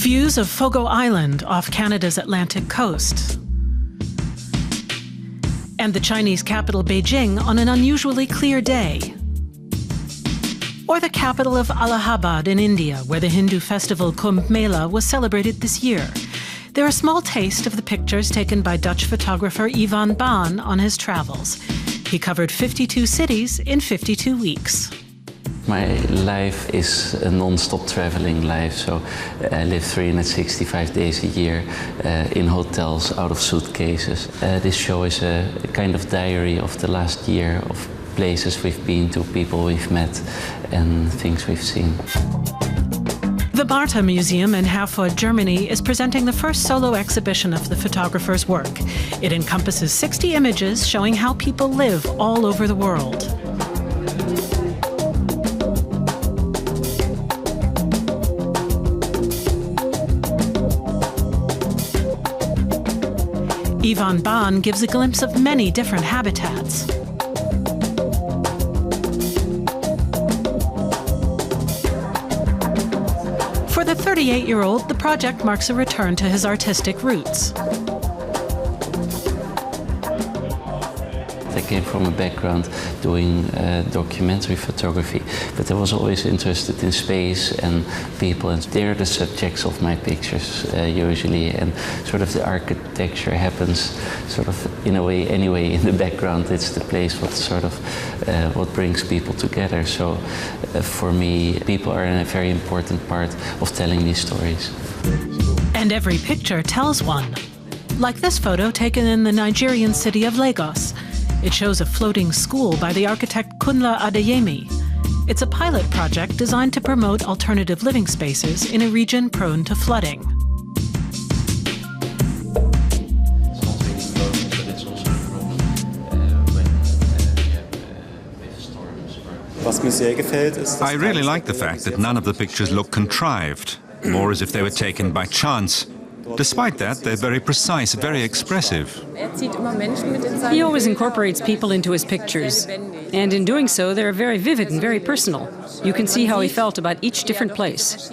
Views of Fogo Island off Canada's Atlantic coast. And the Chinese capital Beijing on an unusually clear day. Or the capital of Allahabad in India, where the Hindu festival Kumbh Mela was celebrated this year. They're a small taste of the pictures taken by Dutch photographer Iwan Baan on his travels. He covered 52 cities in 52 weeks. My life is a non-stop traveling life, so I live 365 days a year in hotels, out of suitcases. This show is a kind of diary of the last year, of places we've been to, people we've met, and things we've seen. The MARTa Museum in Herford, Germany is presenting the first solo exhibition of the photographer's work. It encompasses 60 images showing how people live all over the world. Iwan Baan gives a glimpse of many different habitats. For the 38-year-old, the project marks a return to his artistic roots. I came from a background doing documentary photography, but I was always interested in space and people, and they're the subjects of my pictures usually, and sort of the architecture happens sort of in a way anyway in the background. It's the place what sort of what brings people together. So for me, people are a very important part of telling these stories. And every picture tells one. Like this photo taken in the Nigerian city of Lagos. It shows a floating school by the architect Kunle Adeyemi. It's a pilot project designed to promote alternative living spaces in a region prone to flooding. I really like the fact that none of the pictures look contrived, more as if they were taken by chance. Despite that, they're very precise, very expressive. He always incorporates people into his pictures, and in doing so, they're very vivid and very personal. You can see how he felt about each different place.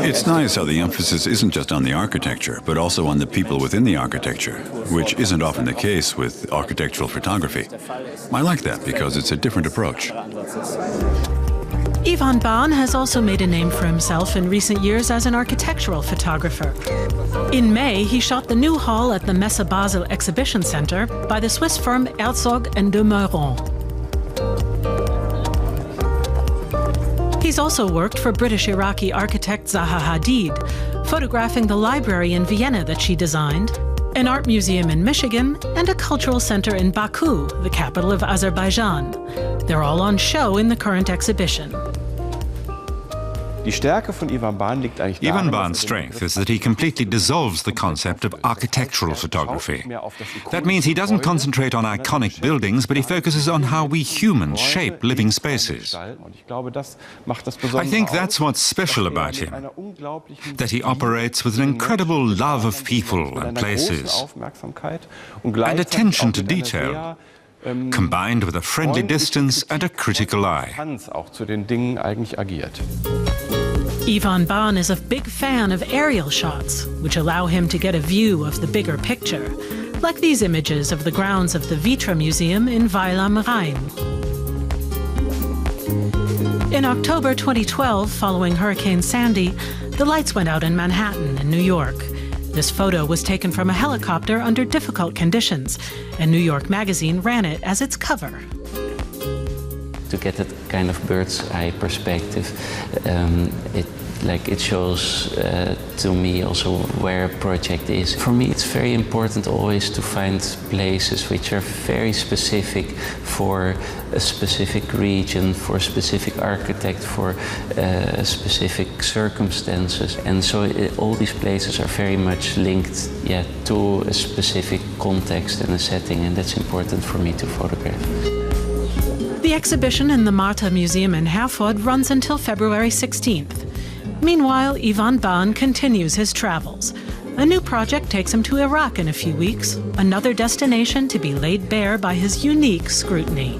It's nice how the emphasis isn't just on the architecture, but also on the people within the architecture, which isn't often the case with architectural photography. I like that because it's a different approach. Iwan Baan has also made a name for himself in recent years as an architectural photographer. In May, he shot the new hall at the Messe Basel Exhibition Center by the Swiss firm Herzog & de Meuron. He's also worked for British-Iraqi architect Zaha Hadid, photographing the library in Vienna that she designed, an art museum in Michigan, and a cultural center in Baku, the capital of Azerbaijan. They're all on show in the current exhibition. Iwan Baan's strength is that he completely dissolves the concept of architectural photography. That means he doesn't concentrate on iconic buildings, but he focuses on how we humans shape living spaces. I think that's what's special about him, that he operates with an incredible love of people and places, and attention to detail, combined with a friendly distance and a critical eye. Iwan Baan is a big fan of aerial shots, which allow him to get a view of the bigger picture, like these images of the grounds of the Vitra Museum in Weil am Rhein. In October 2012, following Hurricane Sandy, the lights went out in Manhattan and New York. This photo was taken from a helicopter under difficult conditions, and New York Magazine ran it as its cover. To get that kind of bird's eye perspective, it shows to me also where a project is. For me, it's very important always to find places which are very specific for a specific region, for a specific architect, for specific circumstances. And so all these places are very much linked to a specific context and a setting, and that's important for me to photograph. The exhibition in the MARTa Museum in Herford runs until February 16th. Meanwhile, Iwan Baan continues his travels. A new project takes him to Iraq in a few weeks, another destination to be laid bare by his unique scrutiny.